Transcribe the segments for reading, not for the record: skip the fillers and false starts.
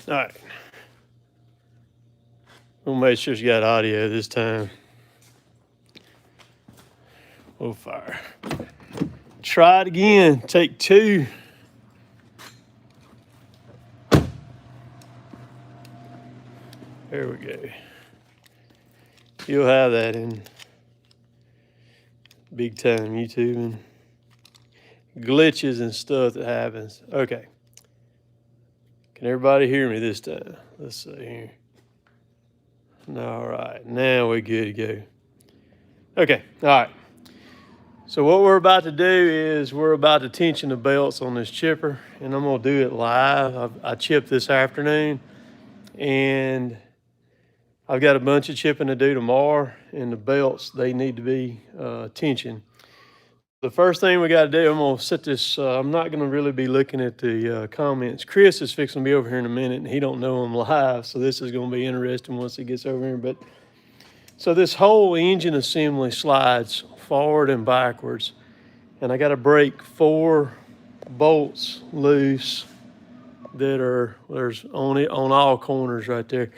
All right. We'll make sure you got audio this time. We'll fire. Try it again. Take 2. There we go. You'll have that in big time YouTube and glitches and stuff that happens. Okay. Can everybody hear me this time? Let's see here. All right. Now we're good to go. Okay. All right. So what we're about to do is we're about to tension the belts on this chipper, and I'm going to do it live. I chipped this afternoon, and I've got a bunch of chipping to do tomorrow, and the belts, they need to be tensioned. The first thing we got to do, I'm going to set this, I'm not going to really be looking at the comments. Chris is fixing to be over here in a minute, and he don't know I'm live, so this is going to be interesting once he gets over here. But so this whole engine assembly slides forward and backwards, and I got to break 4 bolts loose that are, there's on all corners right there.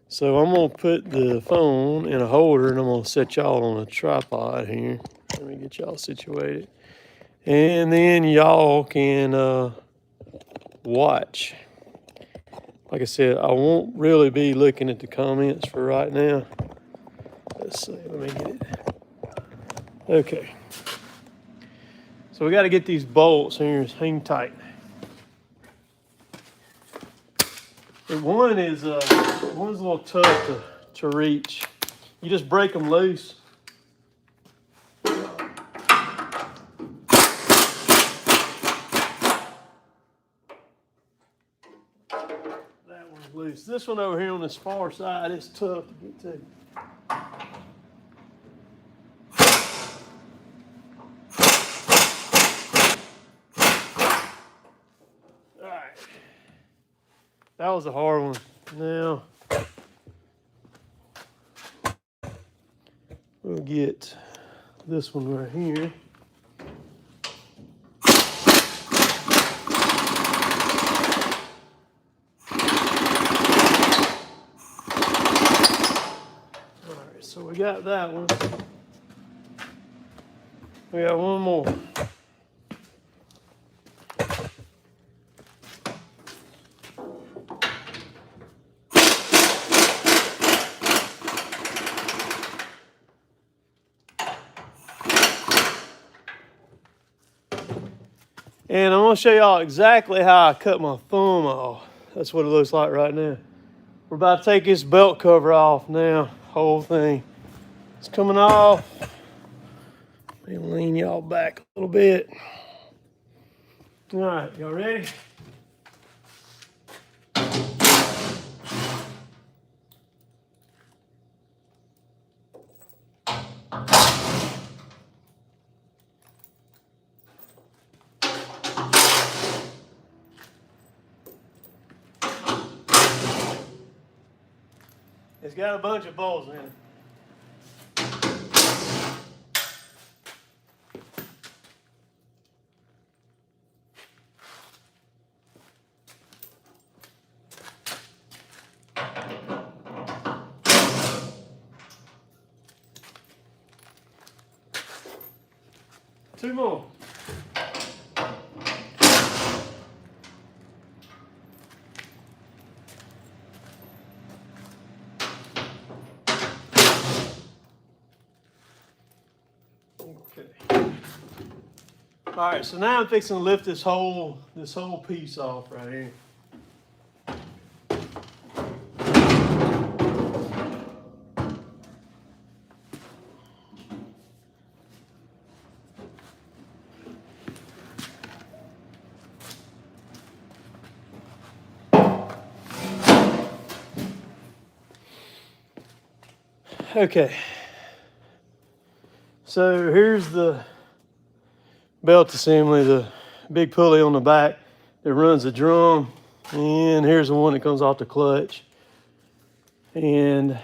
So I'm going to put the phone in a holder, and I'm going to set y'all on a tripod here. Let me get y'all situated. And then y'all can watch. Like I said, I won't really be looking at the comments for right now. Let's see, let me get it. Okay. So we got to get these bolts here, hang tight. One's a little tough to reach. You just break them loose. That one's loose. This one over here on this far side, it's tough to get to. All right. That was a hard one. Now, we'll get this one right here. All right, so we got that one. We got one more. And I'm going to show y'all exactly how I cut my thumb off. That's what it looks like right now. We're about to take this belt cover off now. Whole thing. It's coming off. Let me lean y'all back a little bit. All right, y'all ready? It's got a bunch of bolts in it. Two more. Okay. All right, so now I'm fixing to lift this whole piece off right here. Okay. So here's the belt assembly, the big pulley on the back that runs the drum, and here's the one that comes off the clutch. And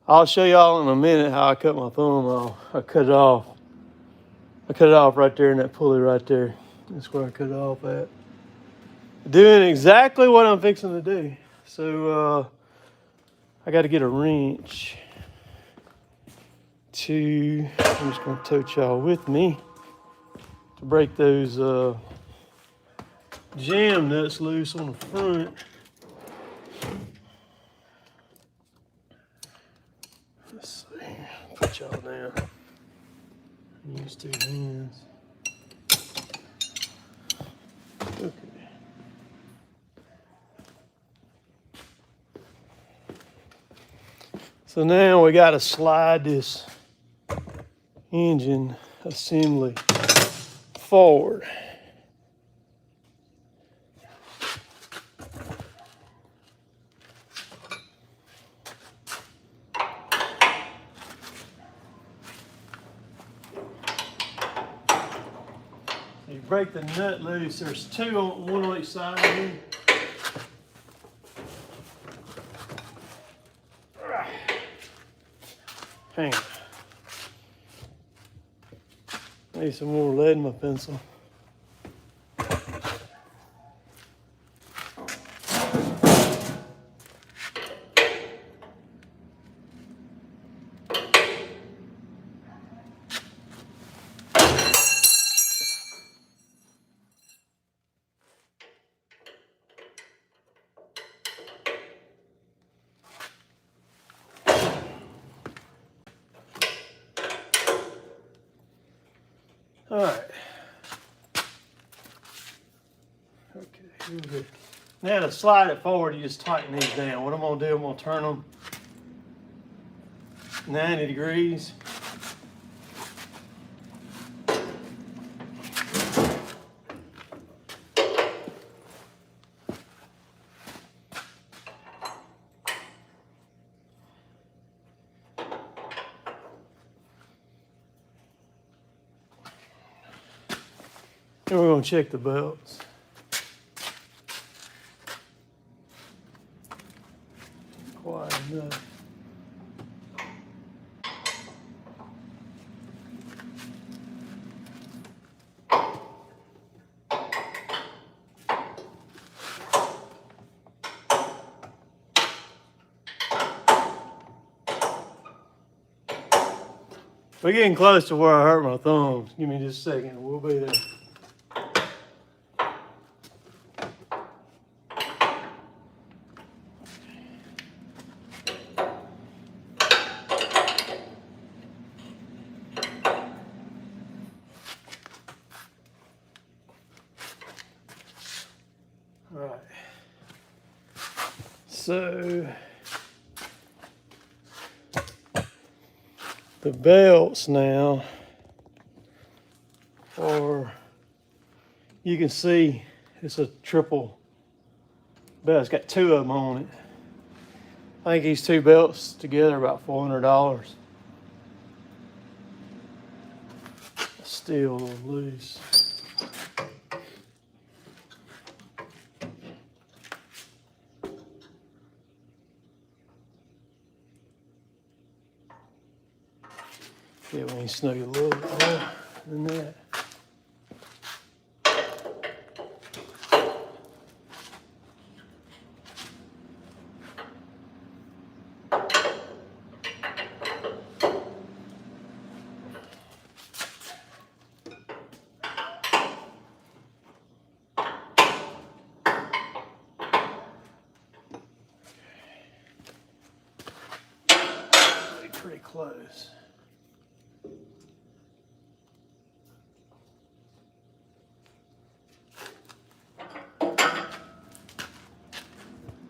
I'll show y'all in a minute how I cut my thumb off. I cut it off right there in that pulley right there. That's where I cut it off at. doing exactly what I'm fixing to do. So I got to get a wrench I'm just going to tote y'all with me to break those jam nuts loose on the front. Let's see, put y'all down. Use 2 hands. Okay. So now we got to slide this engine assembly forward. You break the nut loose. There's 2 on one on each side here. Hang on. Need some more lead in my pencil. All right. Okay, here we go. Now to slide it forward, you just tighten these down. What I'm gonna do, I'm gonna turn them 90 degrees. And we're gonna check the belts. Quite enough. We're getting close to where I hurt my thumbs. Give me just a second. We'll be there. All right. So the belts now are, you can see it's a triple belt. It's got 2 of them on it. I think these 2 belts together are about $400. Still loose. Yeah, we need to snug it a little bit more than that. Pretty close.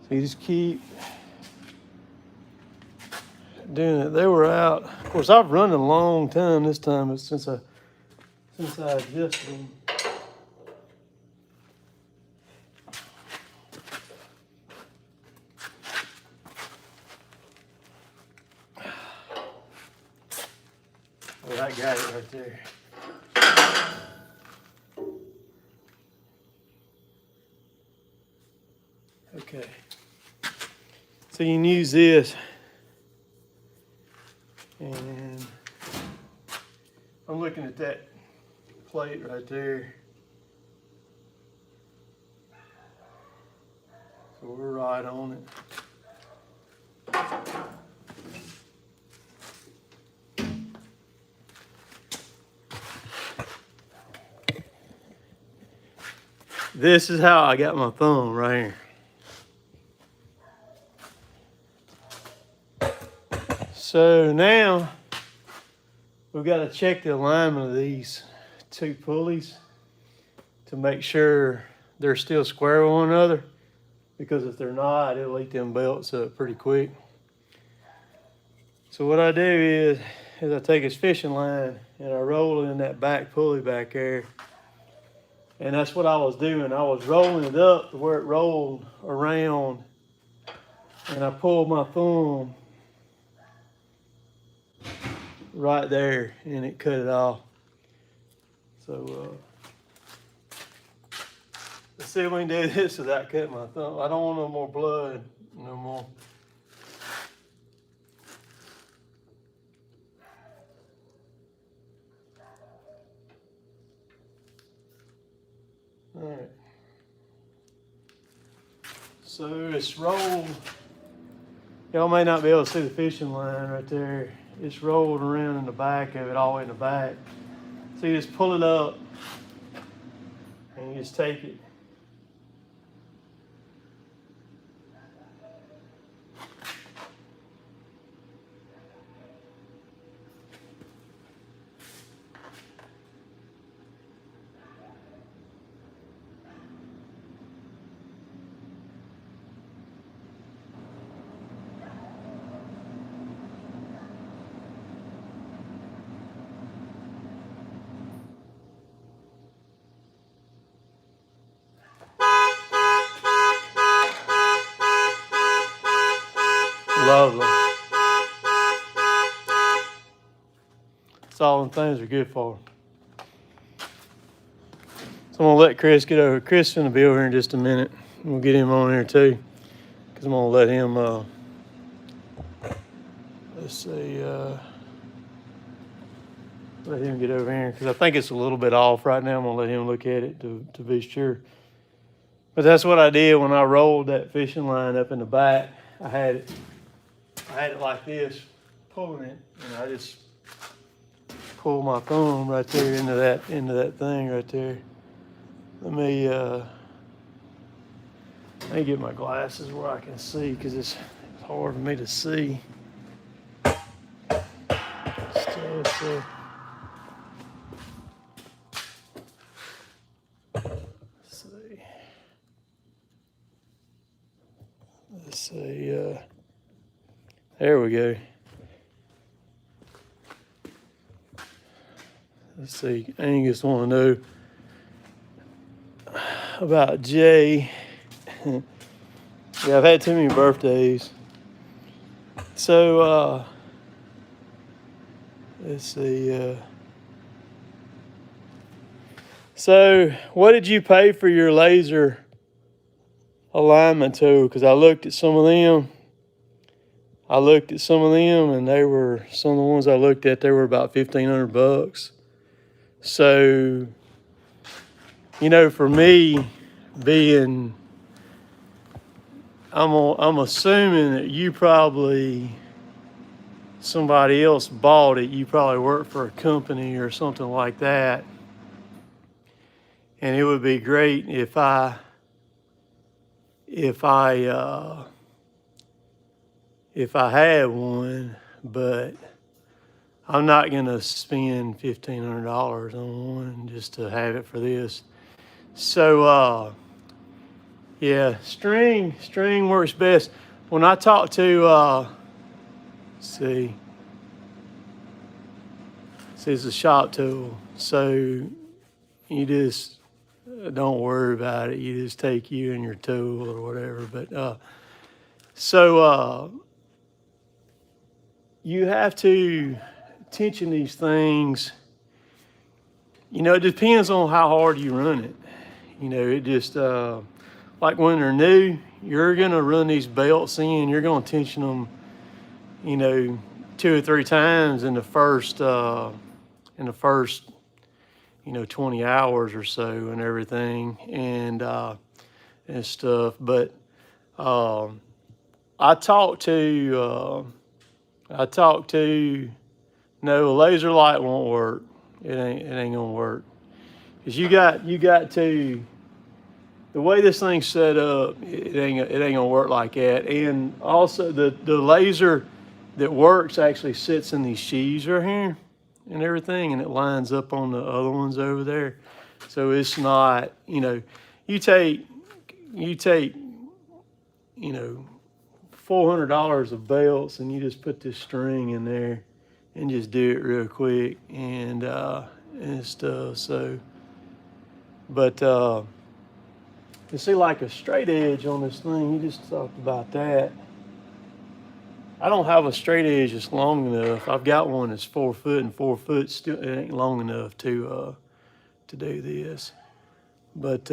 So you just keep doing it. They were out. Of course, I've run a long time this time, but since I adjusted them. Well, I got it right there. Okay. So you can use this, and I'm looking at that plate right there. So we're right on it. This is how I got my thumb right here. So now we've got to check the alignment of these two pulleys to make sure they're still square with one another, because if they're not, it'll eat them belts up pretty quick. So what I do is I take his fishing line and I roll it in that back pulley back there. And that's what I was doing. I was rolling it up to where it rolled around, and I pulled my thumb right there and it cut it off. So let's see if we can do this without cutting my thumb. I don't want no more blood no more. All right. So it's rolled. Y'all may not be able to see the fishing line right there. It's rolled around in the back of it, all the way in the back. So you just pull it up and you just take it. Lovely. That's all them things are good for. So I'm gonna let Chris get over. Chris is gonna be over here in just a minute. We'll get him on here too, because I'm gonna let him. Let's see. Let him get over here because I think it's a little bit off right now. I'm gonna let him look at it to be sure. But that's what I did when I rolled that fishing line up in the back. I had it like this, pulling it, and I just pulled my thumb right there into that thing right there. Let me get my glasses where I can see, because it's hard for me to see. So. Let's see. There we go. Let's see. Angus want to know about Jay. Yeah, I've had too many birthdays. So, let's see. So, what did you pay for your laser alignment tool? Because I looked at some of them. And they were, some of the ones I looked at, they were about $1,500. So, you know, for me, being, I'm assuming that you probably, somebody else bought it. You probably work for a company or something like that. And it would be great if I had one, but I'm not gonna spend $1,500 on one just to have it for this. So yeah, string works best. When I talk to see, it's a shop tool, so you just don't worry about it. You just take you and your tool or whatever. But you have to tension these things. You know, it depends on how hard you run it. You know, it just like when they're new, you're gonna run these belts in. You're gonna tension them, you know, 2 or 3 times in the first 20 hours or so and everything and stuff. But I talked to, no, a laser light won't work. It ain't gonna work. Cause you got to, the way this thing's set up, it ain't gonna work like that. And also the laser that works actually sits in these sheaves right here and everything, and it lines up on the other ones over there. So it's not, you take, $400 of belts and you just put this string in there and just do it real quick and stuff. So, but you see, like a straight edge on this thing, you just talked about that. I don't have a straight edge that's long enough. I've got one that's 4 foot, and 4 foot still it ain't long enough to do this. But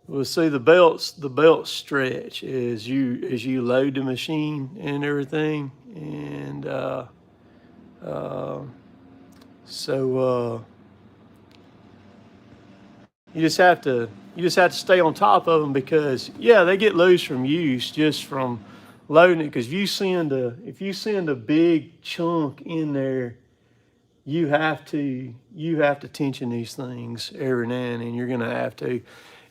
we'll see the belts stretch as you load the machine and everything, and so you just have to stay on top of them, because they get loose from use just from loading it. Because if you send a big chunk in there, you have to tension these things every now and then. You're gonna have to.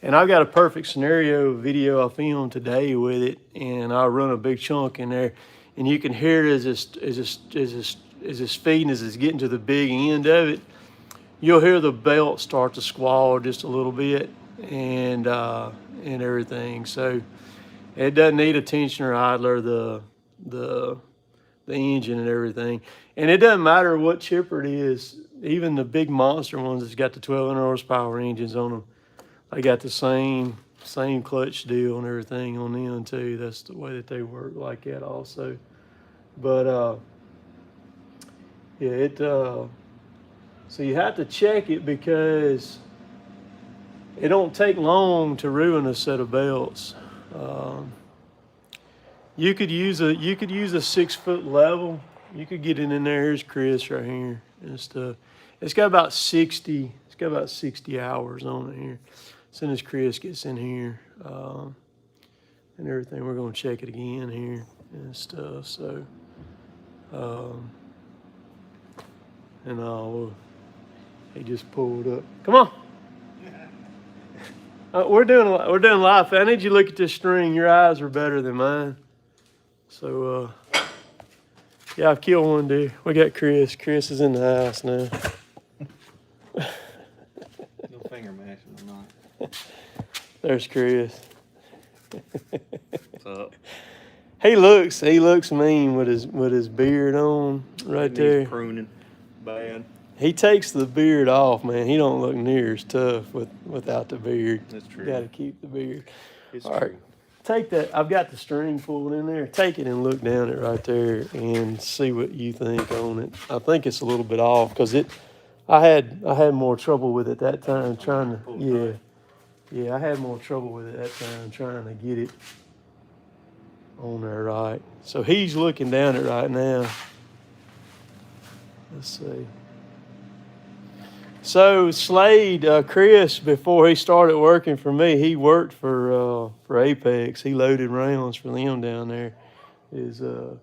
And I've got a perfect scenario video I filmed today with it, and I run a big chunk in there, and you can hear it as it's feeding, as it's getting to the big end of it. You'll hear the belt start to squall just a little bit, and everything. So it doesn't need a tensioner idler, the engine and everything. And it doesn't matter what chipper it is, even the big monster ones that's got the 1,200 horsepower engines on them. They got the same clutch deal and everything on them too. That's the way that they work like that also. But so you have to check it, because it don't take long to ruin a set of belts. You could use a 6 foot level. You could get it in there. Here's Chris right here and stuff. It's got about 60 hours on it here. As soon as Chris gets in here and everything, we're gonna check it again here and stuff. So he just pulled up. Come on. We're doing live. I need you to look at this string. Your eyes are better than mine. So I've killed one dude. We got Chris. Chris is in the house now. No finger mashing or not. There's Chris. What's up? He looks mean with his beard on right there. Pruning bad. He takes the beard off, man. He don't look near as tough without the beard. That's true. Got to keep the beard. It's All true. right. Take that. I've got the string pulled in there. Take it and look down it right there and see what you think on it. I think it's a little bit off, because I had more trouble with it that time trying to. Yeah. I had more trouble with it that time trying to get it on there right. So he's looking down it right now. Let's see. So Slade, Chris, before he started working for me, he worked for Apex. He loaded rounds for them down there. Is what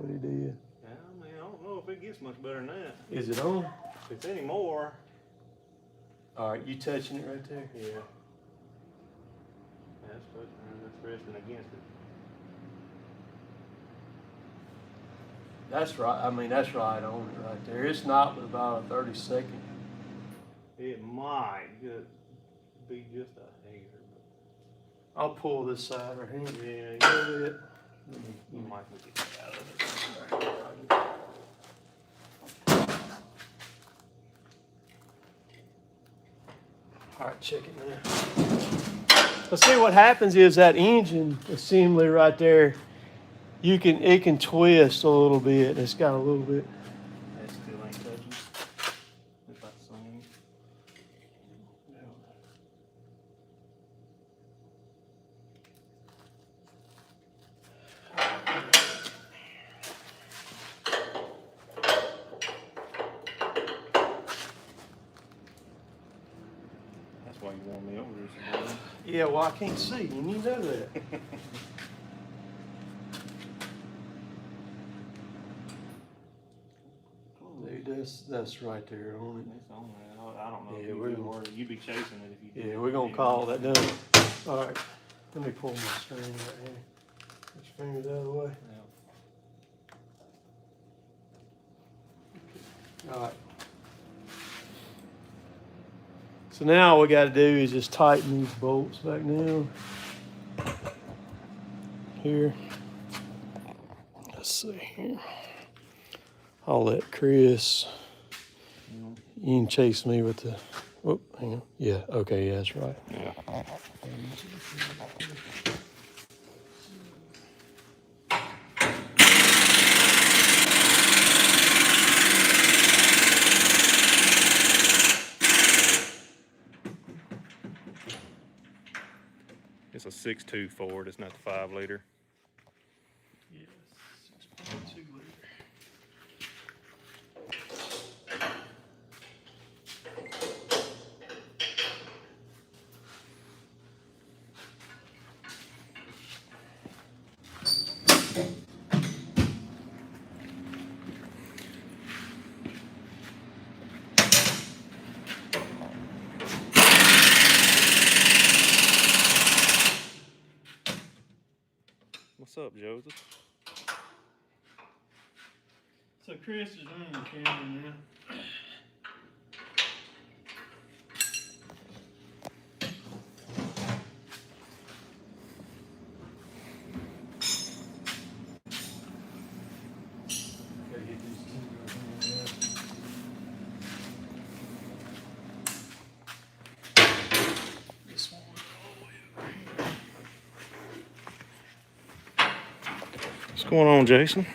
he did. Yeah, I mean, I don't know if it gets much better than that. Is it on? If it's any more. All right, you touching it right there? Yeah. That's touching. That's resting against it. That's right. I mean, that's right on it right there. It's not but about a 30-second. It might be just a hair. I'll pull this side right here. Yeah, Go with it. you might get that out of it. All right, check it now. Let's see what happens is that engine assembly right there, it can twist a little bit. It's got a little bit. That still ain't touching. It's about the same. That's why you want me over this. Yeah, well, I can't see, and you know that. Dude, that's right there on it. It's on there. I don't know. Yeah, If we're you gonna- you'd be chasing it if you. Yeah, we're gonna call that done. All right, let me pull my string right here. Put your fingers out of the way. Yeah. All right. So now all we got to do is just tighten these bolts back down here. Let's see here. I'll let Chris. You can chase me with the. Oh, hang on. Yeah. Okay. Yeah, that's right. Yeah. It's a 6.2 Ford. It's not the 5 liter. Yeah, 6.2 liter. What's up, Joseph? So Chris is running the camera now. Gotta get these two in there. This one all the way over here. What's going on, Jason?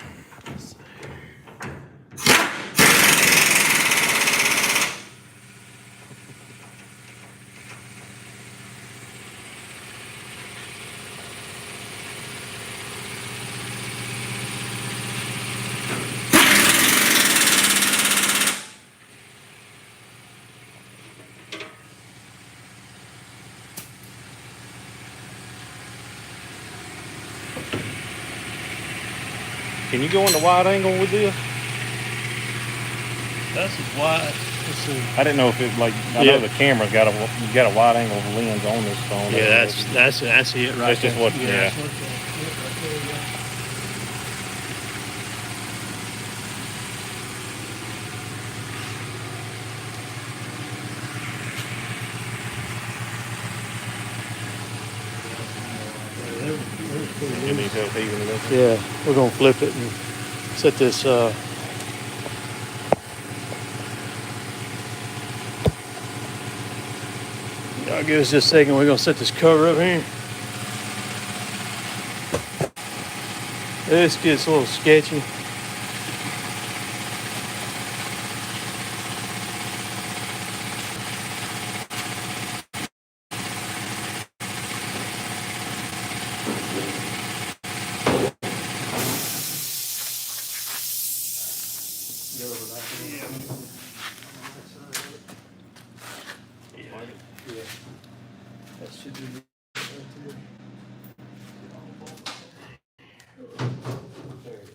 Can you go into wide angle with this? That's as wide. Let's see. I didn't know if it I know the camera's got a wide angle lens on this phone. Yeah, that's it right That's just there. what- yeah. That's what that- yeah, right there you go. It needs help even a little. Yeah, we're gonna flip it and set this. Y'all give us just a second. We're gonna set this cover up here. This gets a little sketchy. Yeah, that should be right there. There it is.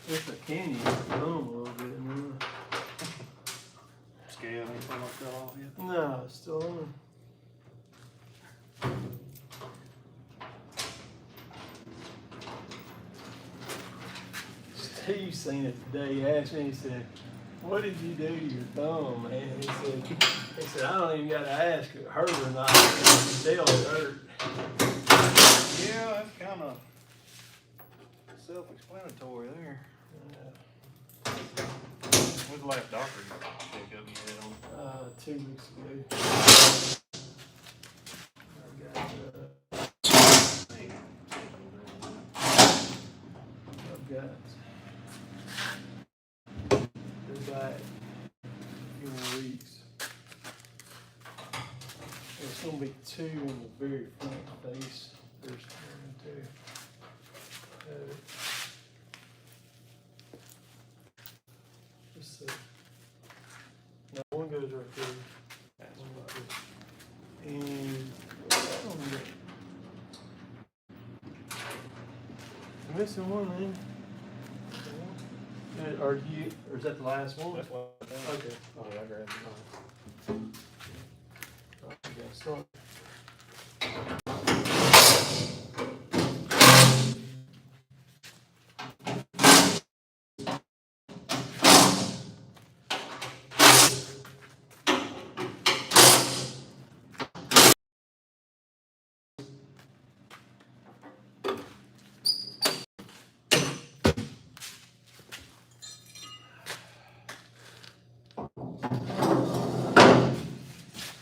It's a candy thumb a little bit more. Scale, anything like that off yet? No, it's still on. Steve seen it today. He asked me, he said, "What did you do to your thumb, man?" He said, "I don't even got to ask if it hurt or not. I can tell it hurt." Yeah, that's kind of self-explanatory there. When's the last doctor checkup you had on? 2 weeks ago. I got, got. They're back a few more weeks. There's going to be 2 in the very front face. There's 2. Let's see. No, one goes right there. That's right. And I'm missing one, man. Or is that the last one? That's what I think. Okay. Oh, yeah, I grabbed it. Okay, start.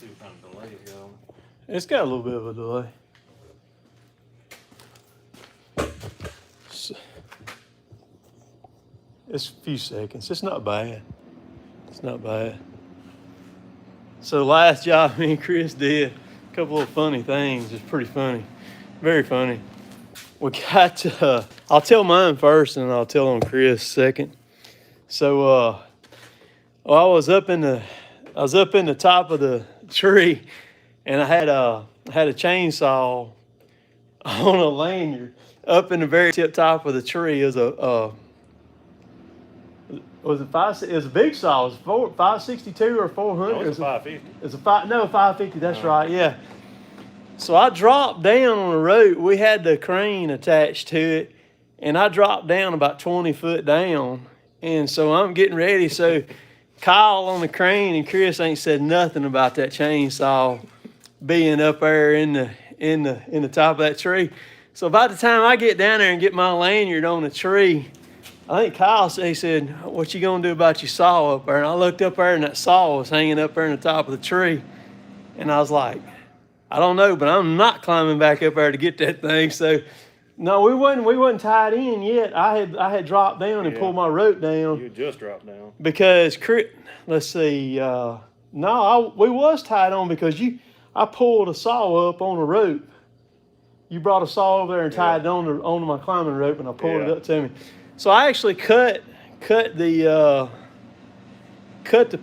See what kind of delay it got. It's got a little bit of a delay. It's a few seconds. It's not bad. It's not bad. So last job me and Chris did, a couple of funny things. It's pretty funny. Very funny. We got I'll tell mine first and I'll tell on Chris second. So I was up in the top of the tree and I had a chainsaw on a lanyard up in the very tip top of the tree. It was a big saw. It was 562 or 400. No, it's a 550. It's a 550. That's right. Yeah. So I dropped down on the rope. We had the crane attached to it, and I dropped down about 20 foot down. And so I'm getting ready. So Kyle on the crane and Chris ain't said nothing about that chainsaw being up there in the top of that tree. So by the time I get down there and get my lanyard on the tree, I think Kyle said, he said, "What you gonna do about your saw up there?" And I looked up there and that saw was hanging up there in the top of the tree. And I was like, I don't know, but I'm not climbing back up there to get that thing. So no, we wasn't tied in yet. I had dropped down and pulled my rope down. You just dropped down. Because let's see, we was tied on because I pulled a saw up on a rope. You brought a saw over there and tied it onto my climbing rope, and I pulled it up to me. So I actually cut the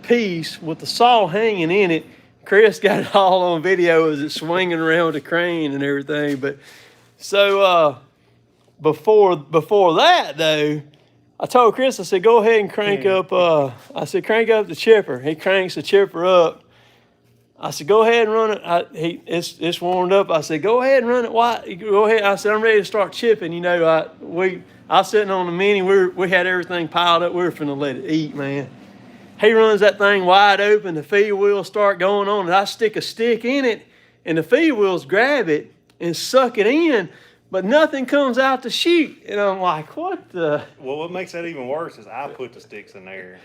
piece with the saw hanging in it. Chris got it all on video as it's swinging around the crane and everything. But so before that though, I told Chris, I said, go ahead and crank up. Crank up the chipper. He cranks the chipper up. I said, go ahead and run it. It's warmed up. I said, go ahead and run it wide. Go ahead. I said, I'm ready to start chipping. You know, I was sitting on the Mini. We had everything piled up. We were finna let it eat, man. He runs that thing wide open. The feed wheels start going on, and I stick a stick in it, and the feed wheels grab it and suck it in, but nothing comes out to shoot. And I'm like, what the? Well, what makes that even worse is I put the sticks in there.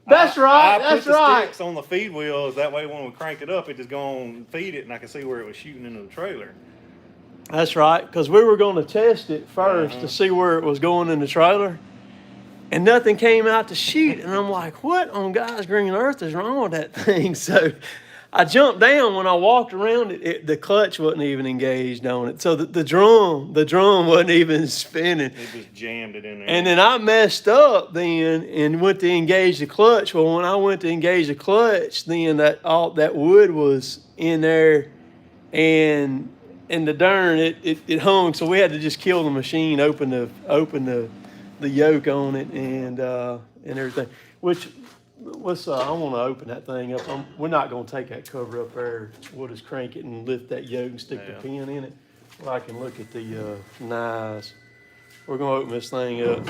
That's right. I put the sticks on the feed wheels. That way, when we cranked it up, it just go on feed it, and I could see where it was shooting into the trailer. That's right, because we were going to test it first to see where it was going in the trailer, and nothing came out to shoot. And I'm like, what on God's green earth is wrong with that thing? So I jumped down. When I walked around it, the clutch wasn't even engaged on it. So the drum wasn't even spinning. It just jammed it in there. And then I messed up then and went to engage the clutch. Well, when I went to engage the clutch, then that wood was in there, and the darn it hung. So we had to just kill the machine, open the yoke on it and everything. Which I want to open that thing up. We're not going to take that cover up there. We'll just crank it and lift that yoke and stick the pin in it. Well, I can look at the knives. We're going to open this thing up.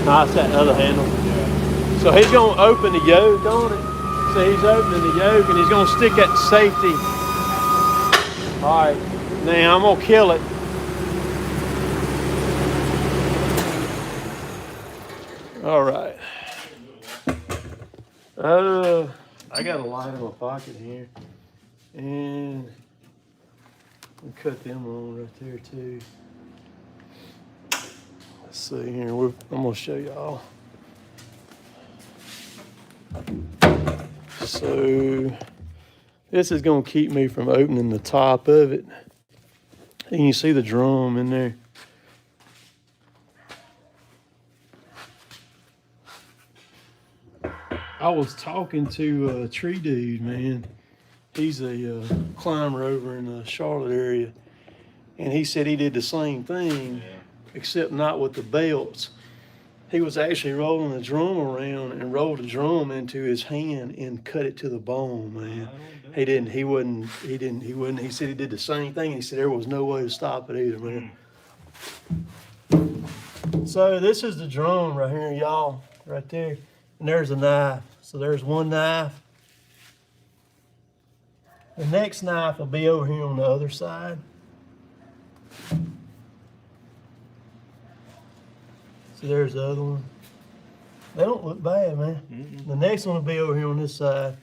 Nice, that other handle. Yeah. So he's going to open the yoke on it. So he's opening the yoke and he's going to stick that safety. All right, now I'm going to kill it. All right. I got a light in my pocket here. And we'll cut them on right there too. Let's see here. I'm gonna show y'all. So this is gonna keep me from opening the top of it. And you see the drum in there. I was talking to a tree dude, man. He's a climber over in the Charlotte area. And he said he did the same thing, except not with the belts. He was actually rolling the drum around and rolled the drum into his hand and cut it to the bone, man. He said he did the same thing. He said there was no way to stop it either, man. So this is the drum right here, y'all, right there. And there's a knife. So there's one knife. The next knife will be over here on the other side. So there's the other one. They don't look bad, man. The next one will be over here on this side.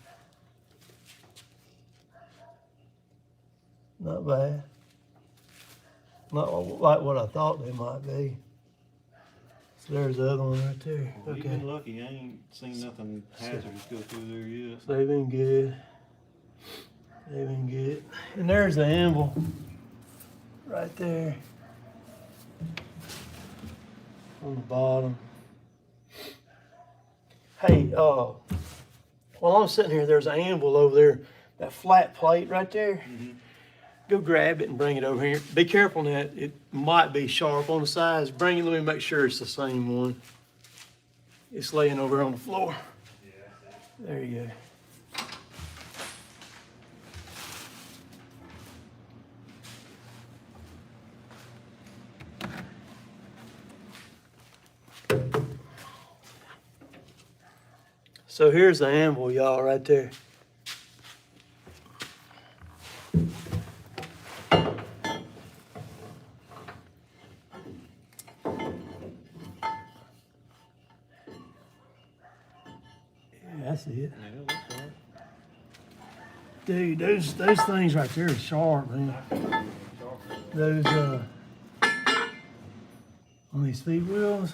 Not bad. Not like what I thought they might be. So there's the other one right there. Well, you've been lucky. I ain't seen nothing hazardous go through there yet. They've been good. They've been good. And there's the anvil right there on the bottom. Hey, while I'm sitting here, there's an anvil over there, that flat plate right there. Go grab it and bring it over here. Be careful on that. It might be sharp on the sides. Bring it, let me make sure it's the same one. It's laying over on the floor. There you go. So here's the anvil, y'all, right there. That's it. Dude, those things right there are sharp, man. Those on these feed wheels.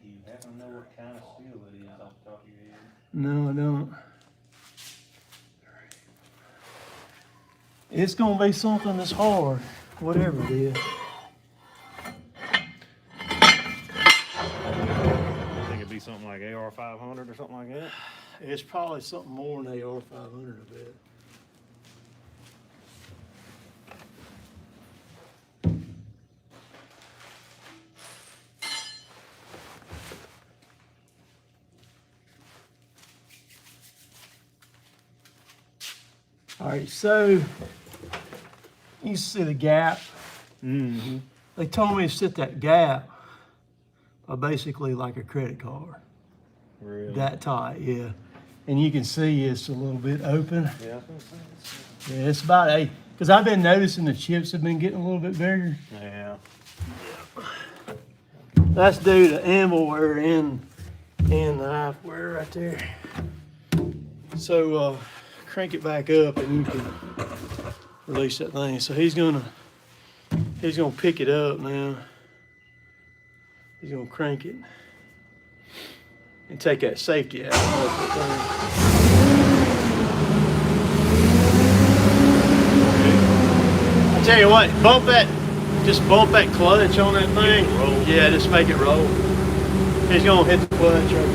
Do you happen to know what kind of steel it is off the top of your head? No, I don't. It's gonna be something that's hard, whatever it is. Something like AR 500 or something like that? It's probably something more than AR 500, I bet. All right, so you see the gap. They told me to set that gap basically like a credit card. Really? That tight, yeah. And you can see it's a little bit open. Yeah, I was gonna say Yeah, it's about 8. Because I've been noticing the chips have been getting a little bit bigger. yeah. Let's do the anvil wear and the knife wear right there. So crank it back up and you can release that thing. So he's gonna pick it up now. He's gonna crank it and take that safety out. I tell you what, just bump that clutch on that thing. Yeah, just make it roll. He's gonna hit the clutch right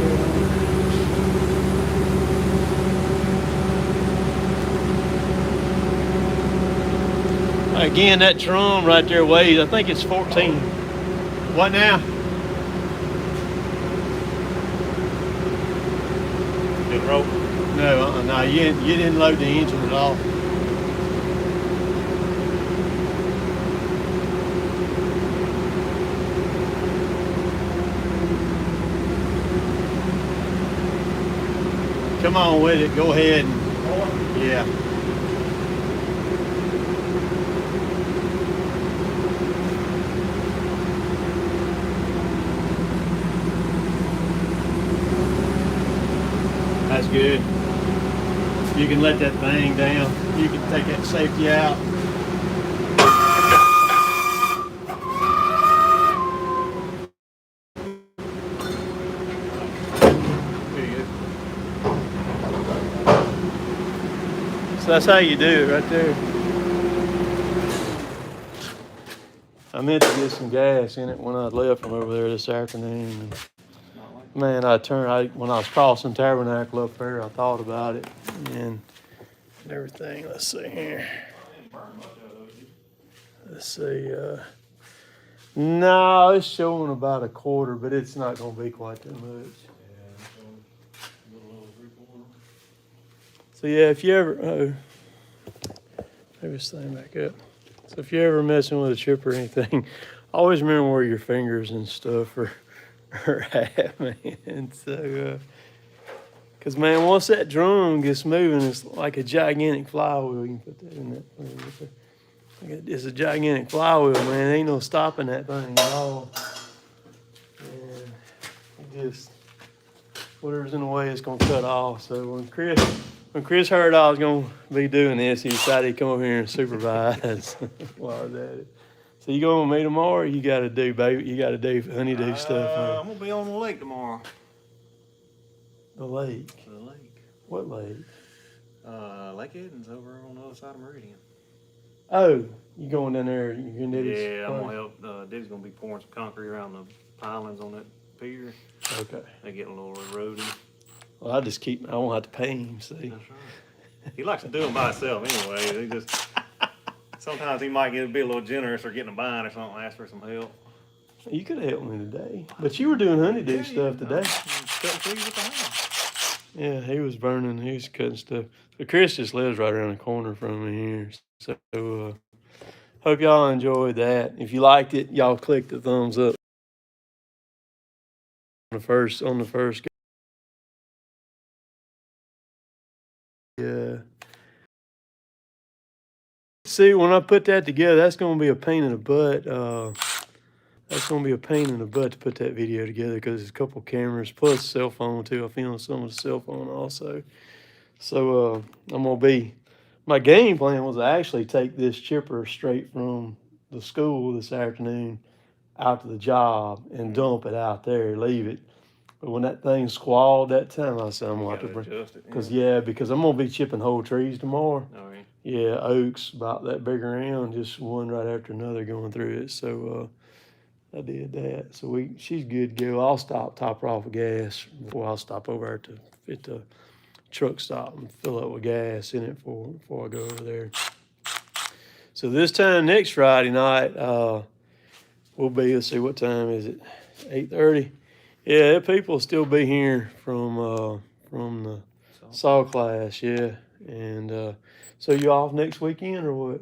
there. Again, that drum right there weighs, I think it's 14. What now? Rope? No, you didn't load the engine at all. Come on with it, go ahead. Yeah. That's good. You can let that thing down. You can take that safety out. So that's how you do it right there. I meant to get some gas in it when I left from over there this afternoon. Man, when I was crossing Tabernacle up there, I thought about it and everything. Let's see here. Let's see. No, it's showing about a quarter, but it's not going to be quite that much. So yeah, if you ever, maybe this thing back up. So if you're ever messing with a chip or anything, always remember where your fingers and stuff are at, man. So, because man, once that drum gets moving, it's like a gigantic flywheel. You can put that in that. It's a gigantic flywheel, man. Ain't no stopping that thing at all. And just whatever's in the way, it's gonna cut off. So when Chris heard I was gonna be doing this, he decided to come over here and supervise while I was at it. So you going with me tomorrow? Or you got to do honeydew stuff. Huh? I'm gonna be on the lake tomorrow. The lake. The lake. What lake? Lake Edens over on the other side of Meridian. Oh, you going down there? Your Diddy's Yeah, I'm gonna help. Diddy's gonna be pouring some concrete around the pilings on that pier. Okay. They getting a little eroded. Well, I won't have to pay him. See. That's right. He likes to do them by himself anyway. He just sometimes he might be a little generous or getting a bind or something. Ask for some help. You could have helped me today, but you were doing honeydew stuff today. Cutting trees with the house. Yeah, he was burning. He was cutting stuff. But Chris just lives right around the corner from me here. So hope y'all enjoyed that. If you liked it, y'all click the thumbs up on the first. Yeah. See, when I put that together, that's going to be a pain in the butt. That's going to be a pain in the butt to put that video together because there's a couple cameras plus cell phone too. I filmed some with the cell phone also. So my game plan was to actually take this chipper straight from the school this afternoon out to the job and dump it out there, leave it. But when that thing squalled that time, I said, I'm going to have to adjust it. Because I'm going to be chipping whole trees tomorrow. All right. Yeah, oaks about that big around, just one right after another going through it. So I did that. So she's good to go. I'll top her off with gas before I'll stop over at the truck stop and fill up with gas in it before I go over there. So this time next Friday night, we'll be, let's see, what time is it? 8:30. Yeah, people will still be here from the saw class, yeah. And so you off next weekend or what?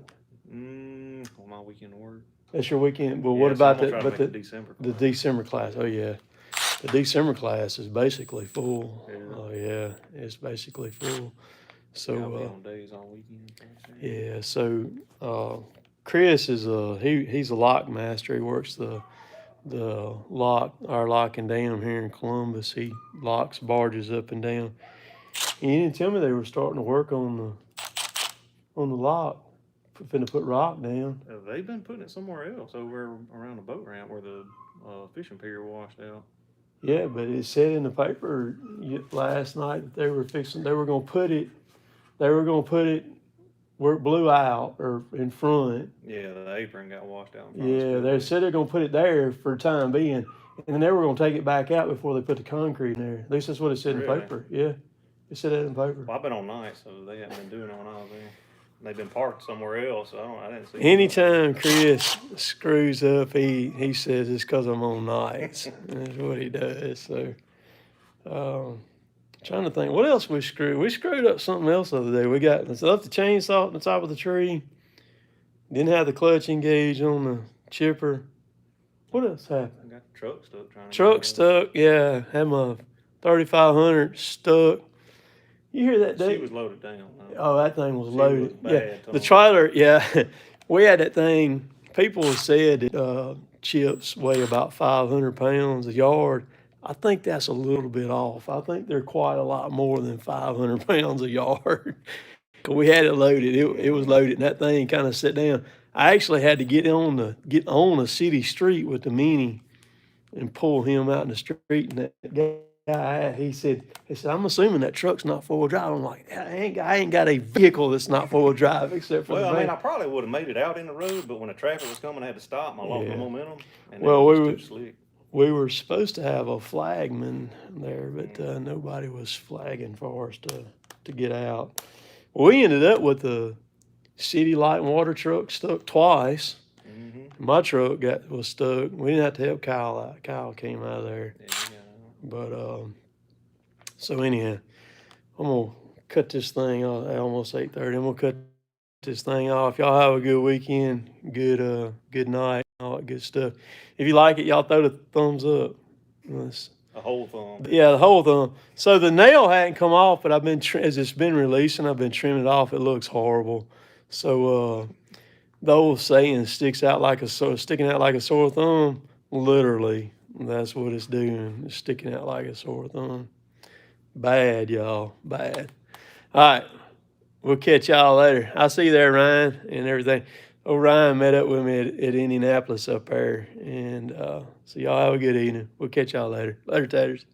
On my weekend work. That's your weekend. Well, Yeah, what so about I'm gonna try the to make December the December class? Oh yeah, the December class is basically full. Yeah. Oh yeah, it's basically full. So I'll be on days all weekend. yeah, so Chris is he's a lock master. He works our lock and dam here in Columbus. He locks barges up and down. He didn't tell me they were starting to work on the lock, finna put rock down. They've been putting it somewhere else over around the boat ramp where the fishing pier washed out. Yeah, but it said in the paper last night that they were gonna put it where it blew out or in front. Yeah, the apron got washed out. Yeah, they said they're gonna put it there for the time being, and then they were gonna take it back out before they put the concrete in there. At least that's what it said in the paper. Yeah, it said that in the paper. Well, I've been on night, so they haven't been doing it when I was there. They've been parked somewhere else, so I didn't see. Anytime Chris screws up, he says it's because I'm on nights. That's what he does. So, trying to think, what else we screwed? We screwed up something else the other day. We left the chainsaw on the top of the tree. Didn't have the clutch engaged on the chipper. What else happened? I got the truck stuck. Truck stuck, yeah. Had my 3500 stuck. You hear that, Dave? She was loaded down. Oh, that thing was loaded. Yeah, the trailer, yeah. We had that thing. People said that chips weigh about 500 pounds a yard. I think that's a little bit off. I think they're quite a lot more than 500 pounds a yard. 'Cause we had it loaded. It was loaded, and that thing kind of set down. I actually had to get on a city street with the Mini and pull him out in the street. And that guy, he said, I'm assuming that truck's not four-wheel drive. I'm like, I ain't got a vehicle that's not four-wheel drive except for Well, the I mean, van. I probably would have made it out in the road, but when the traffic was coming, I had to stop. I lost my Yeah. momentum, and Well, it was just too slick. we were supposed to have a flagman there, but nobody was flagging for us to get out. We ended up with the city light and water truck stuck twice. Mm-hmm. My truck was stuck. We didn't have to help Kyle out. Kyle came out of there. Yeah. But so anyhow, I'm gonna cut this thing off at almost 8:30. I'm gonna cut this thing off. Y'all have a good weekend, good night, all that good stuff. If you like it, y'all throw the thumbs up. A whole thumb. Yeah, the whole thumb. So the nail hadn't come off, but I've been as it's been releasing, I've been trimming it off. It looks horrible. So the old saying sticking out like a sore thumb. Literally, that's what it's doing. It's sticking out like a sore thumb. Bad, y'all. Bad. All right. We'll catch y'all later. I'll see you there, Ryan, and everything. Oh, Ryan met up with me at Indianapolis up there. And so y'all have a good evening. We'll catch y'all later. Later, taters.